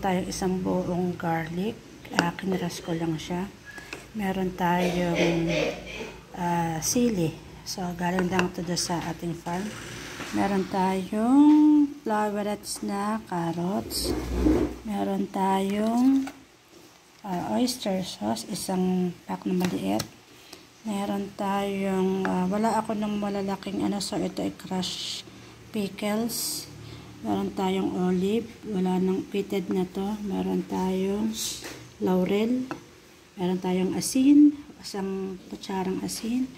tayong isang buong garlic. Kiniras ko lang siya. Meron tayong sili. So, galing lang ito sa ating farm. Meron tayong flowerets na carrots. Meron tayong oyster sauce, isang pack na maliit. Meron tayong, wala ako ng malalaking so ito ay crushed pickles. Meron tayong olive, wala nang pitted na to. Meron tayong laurel. Meron tayong asin, isang kutsarang asin.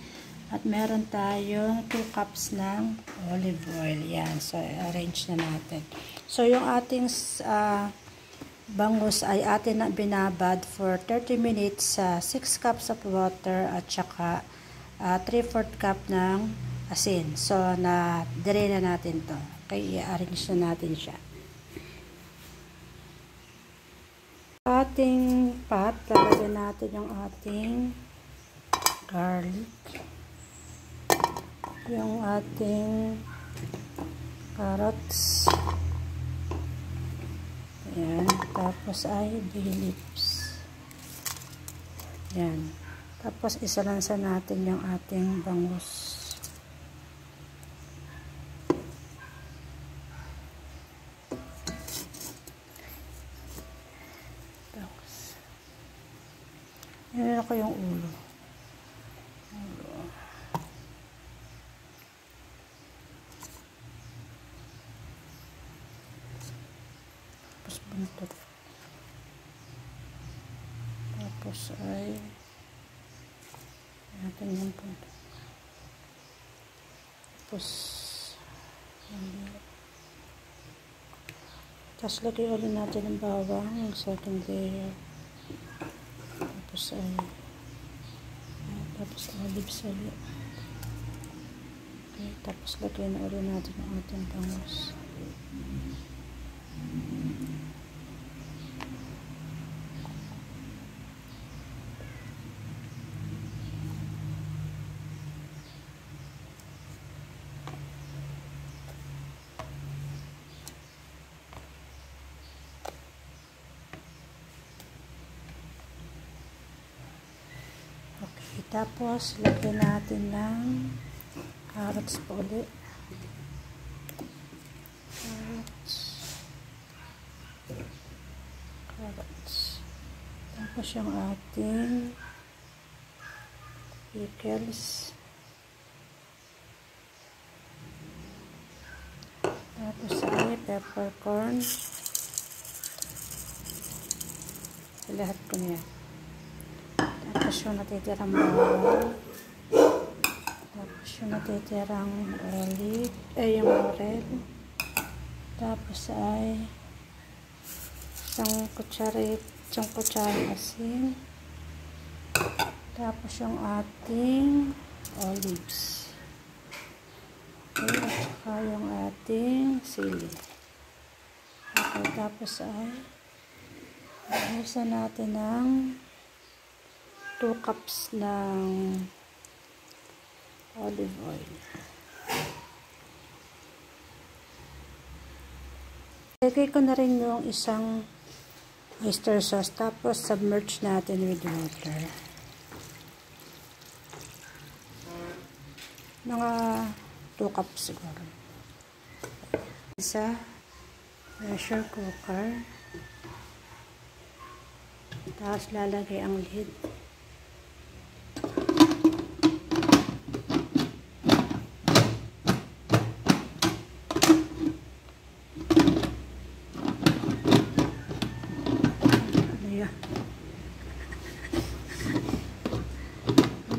At meron tayong 2 cups ng olive oil. Yan, so arrange na natin. So yung ating bangus ay atin na binabad for 30 minutes sa 6 cups of water at saka 3/4 cup ng asin. So na-drain na natin to. Okay, i-arrange na natin siya. Ating pot, lalagyan natin yung ating garlic, yung ating carrots, ayan, tapos ay bay leaves, ayan, tapos isalansa natin yung ating bangus. Yan ako yung ulo. Tapos buntot. Tapos ay natin yung buntot. Tapos lagay ulit natin ng bawang, yung second layer. Tapos olives ulit. Okay, tapos lagyan na ulit natin ang ating bangus. Tapos, lagyan natin ng carrots po ulit. Carrots. Tapos yung ating pickles. Tapos ay peppercorn. Lahat ko niya. Tapos yung natitirang bawang. Tapos yung natitirang olive. Yung laurel. Tapos ay isang kutsarang asin. Tapos yung ating olives. Okay, at saka yung ating sili. Okay, tapos ay buhusan natin ng 2 cups ng olive oil. Lagay ko na rin yung isang oyster sauce, tapos submerge natin with water. Mga 2 cups siguro. Sa pressure cooker. Tapos lalagay ang lid.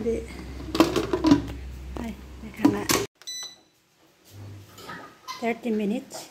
Hindi. Ay, teka nga. 30 minutes.